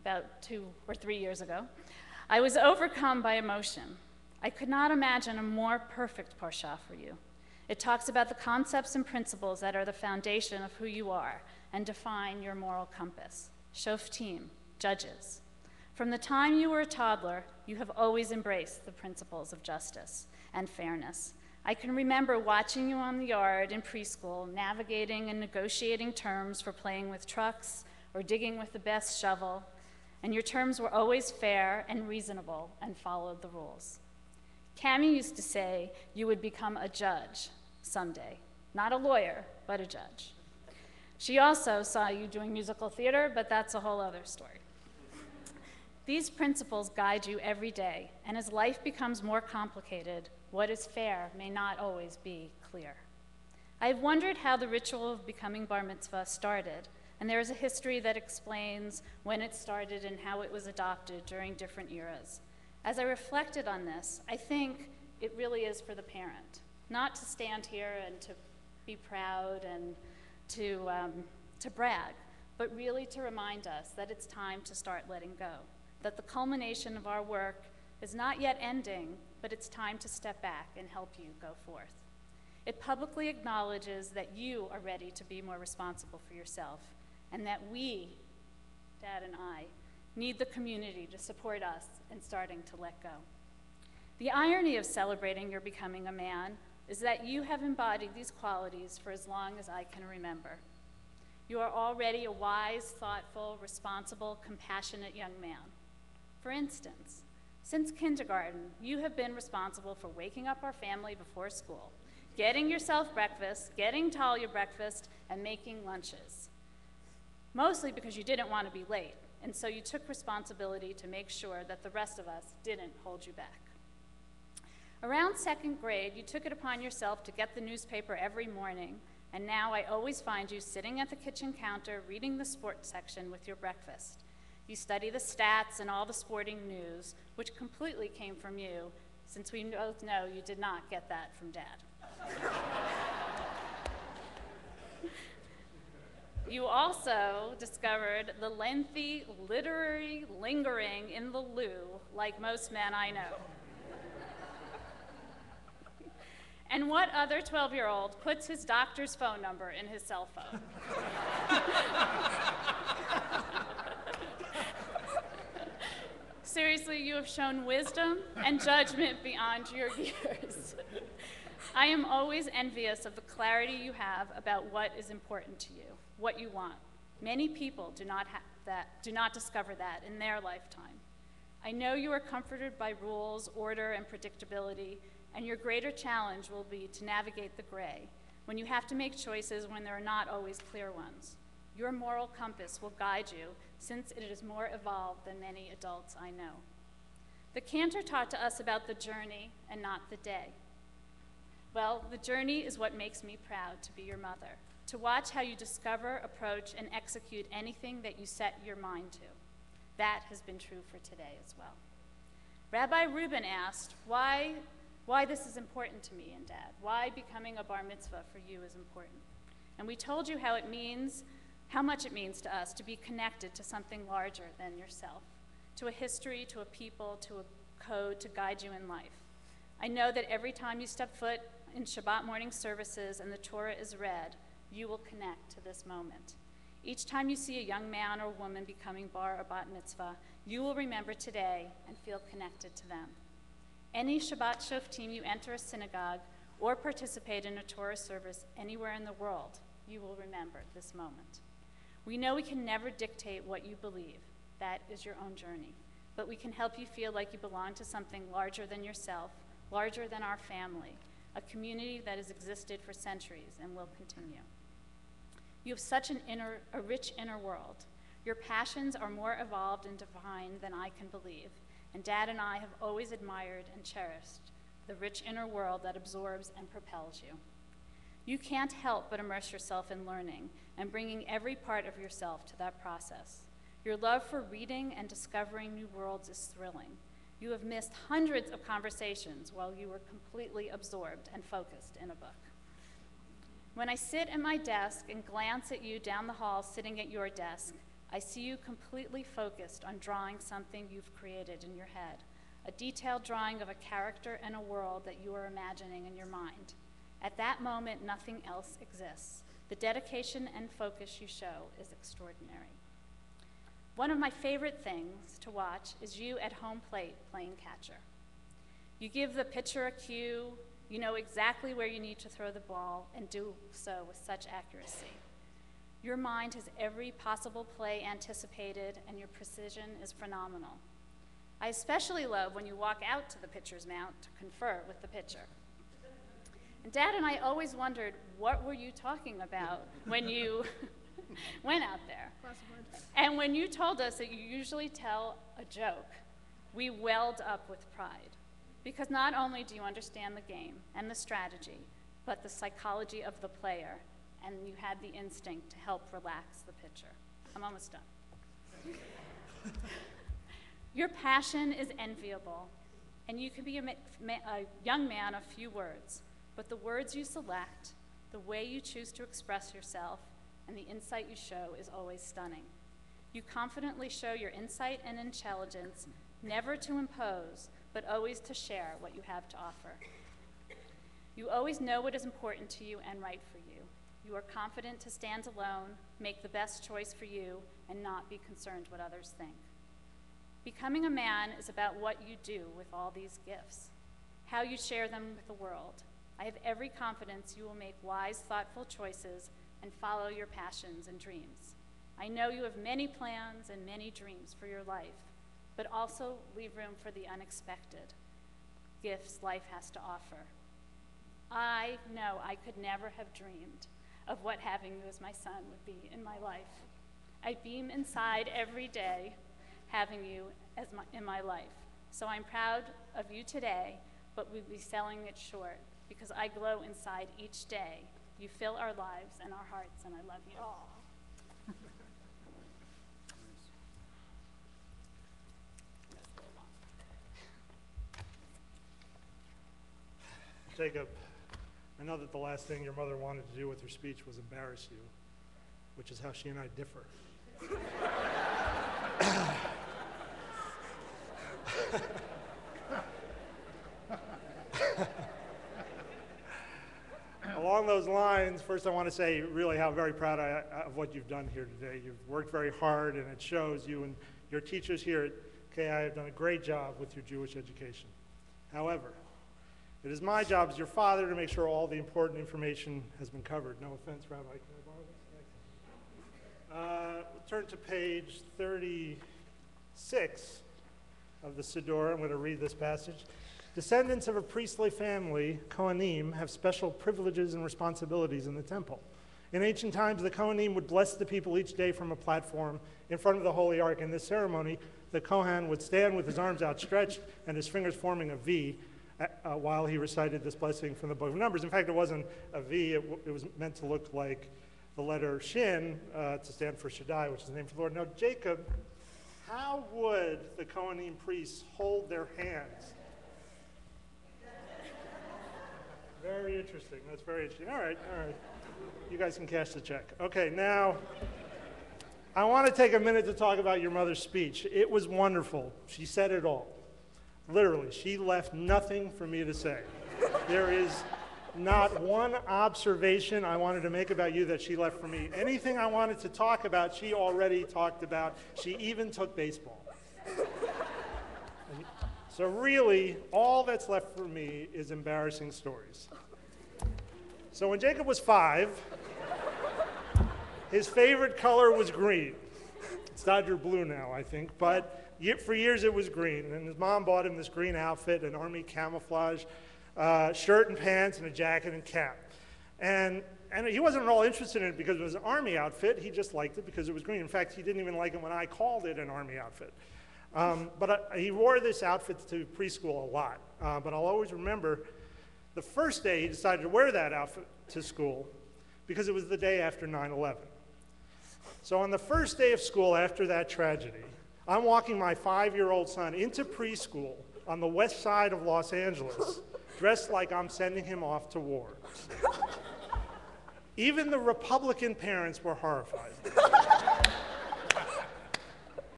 about 2 or 3 years ago, I was overcome by emotion. I could not imagine a more perfect parsha for you. It talks about the concepts and principles that are the foundation of who you are and define your moral compass. Shoftim, judges. From the time you were a toddler, you have always embraced the principles of justice and fairness. I can remember watching you on the yard in preschool, navigating and negotiating terms for playing with trucks or digging with the best shovel, and your terms were always fair and reasonable and followed the rules. Cammie used to say you would become a judge someday. Not a lawyer, but a judge. She also saw you doing musical theater, but that's a whole other story. These principles guide you every day, and as life becomes more complicated, what is fair may not always be clear. I have wondered how the ritual of becoming bar mitzvah started, and there is a history that explains when it started and how it was adopted during different eras. As I reflected on this, I think it really is for the parent, not to stand here and to be proud and to brag, but really to remind us that it's time to start letting go, that the culmination of our work is not yet ending, but it's time to step back and help you go forth. It publicly acknowledges that you are ready to be more responsible for yourself, and that we, Dad and I, need the community to support us in starting to let go. The irony of celebrating your becoming a man is that you have embodied these qualities for as long as I can remember. You are already a wise, thoughtful, responsible, compassionate young man. For instance, since kindergarten, you have been responsible for waking up our family before school, getting yourself breakfast, getting Talia breakfast, and making lunches. Mostly because you didn't want to be late, and so you took responsibility to make sure that the rest of us didn't hold you back. Around second grade, you took it upon yourself to get the newspaper every morning, and now I always find you sitting at the kitchen counter reading the sports section with your breakfast. You study the stats and all the sporting news, which completely came from you, since we both know you did not get that from Dad. You also discovered the lengthy literary lingering in the loo, like most men I know. And what other 12-year-old puts his doctor's phone number in his cell phone? Seriously, you have shown wisdom and judgment beyond your years. I am always envious of the clarity you have about what is important to you, what you want. Many people do not discover that in their lifetime. I know you are comforted by rules, order, and predictability, and your greater challenge will be to navigate the gray, when you have to make choices when there are not always clear ones. Your moral compass will guide you, since it is more evolved than many adults I know. The cantor taught to us about the journey and not the day. Well, the journey is what makes me proud to be your mother, to watch how you discover, approach, and execute anything that you set your mind to. That has been true for today as well. Rabbi Rubin asked why this is important to me and Dad, why becoming a bar mitzvah for you is important. And we told you how much it means to us to be connected to something larger than yourself, to a history, to a people, to a code to guide you in life. I know that every time you step foot in Shabbat morning services and the Torah is read, you will connect to this moment. Each time you see a young man or woman becoming bar or bat mitzvah, you will remember today and feel connected to them. Any Shabbat Shoftim you enter a synagogue or participate in a Torah service anywhere in the world, you will remember this moment. We know we can never dictate what you believe. That is your own journey. But we can help you feel like you belong to something larger than yourself, larger than our family, a community that has existed for centuries and will continue. You have such a rich inner world. Your passions are more evolved and defined than I can believe, and Dad and I have always admired and cherished the rich inner world that absorbs and propels you. You can't help but immerse yourself in learning and bringing every part of yourself to that process. Your love for reading and discovering new worlds is thrilling. You have missed hundreds of conversations while you were completely absorbed and focused in a book. When I sit at my desk and glance at you down the hall sitting at your desk, I see you completely focused on drawing something you've created in your head, a detailed drawing of a character and a world that you are imagining in your mind. At that moment, nothing else exists. The dedication and focus you show is extraordinary. One of my favorite things to watch is you at home plate playing catcher. You give the pitcher a cue, you know exactly where you need to throw the ball, and do so with such accuracy. Your mind has every possible play anticipated, and your precision is phenomenal. I especially love when you walk out to the pitcher's mound to confer with the pitcher. And Dad and I always wondered, what were you talking about when you went out there? And when you told us that you usually tell a joke, we welled up with pride. Because not only do you understand the game and the strategy, but the psychology of the player, and you had the instinct to help relax the pitcher. I'm almost done. Your passion is enviable, and you can be a young man of few words, but the words you select, the way you choose to express yourself, and the insight you show is always stunning. You confidently show your insight and intelligence, never to impose, but always to share what you have to offer. You always know what is important to you and right for you. You are confident to stand alone, make the best choice for you, and not be concerned what others think. Becoming a man is about what you do with all these gifts, how you share them with the world. I have every confidence you will make wise, thoughtful choices and follow your passions and dreams. I know you have many plans and many dreams for your life, but also leave room for the unexpected gifts life has to offer. I know I could never have dreamed of what having you as my son would be in my life. I beam inside every day having you in my life. So I'm proud of you today, but we'll be selling it short because I glow inside each day. You fill our lives and our hearts, and I love you. Jacob, I know that the last thing your mother wanted to do with her speech was embarrass you, which is how she and I differ. Along those lines, first I want to say really how very proud I am of what you've done here today. You've worked very hard, and it shows. You and your teachers here at KI have done a great job with your Jewish education. However, it is my job as your father to make sure all the important information has been covered. No offense, Rabbi. Can I borrow this? We'll turn to page 36 of the Siddur. I'm going to read this passage. Descendants of a priestly family, Kohanim, have special privileges and responsibilities in the temple. In ancient times, the Kohanim would bless the people each day from a platform in front of the Holy Ark. In this ceremony, the Kohan would stand with his arms outstretched and his fingers forming a V while he recited this blessing from the book of Numbers. In fact, it wasn't a V. It was meant to look like the letter Shin to stand for Shaddai, which is the name for the Lord. Now, Jacob, how would the Kohanim priests hold their hands? Very interesting. That's very interesting. All right. You guys can cash the check. Okay, now, I want to take a minute to talk about your mother's speech. It was wonderful. She said it all. Literally, she left nothing for me to say. There is not one observation I wanted to make about you that she left for me. Anything I wanted to talk about, she already talked about. She even took baseball. So really, all that's left for me is embarrassing stories. So when Jacob was 5, his favorite color was green. It's Dodger blue now, I think, but for years it was green. And his mom bought him this green outfit, an army camouflage shirt and pants and a jacket and cap. And he wasn't at all interested in it because it was an army outfit. He just liked it because it was green. In fact, he didn't even like it when I called it an army outfit. He wore this outfit to preschool a lot. But I'll always remember the first day he decided to wear that outfit to school because it was the day after 9/11. So on the first day of school after that tragedy, I'm walking my 5-year-old son into preschool on the west side of Los Angeles, dressed like I'm sending him off to war. Even the Republican parents were horrified.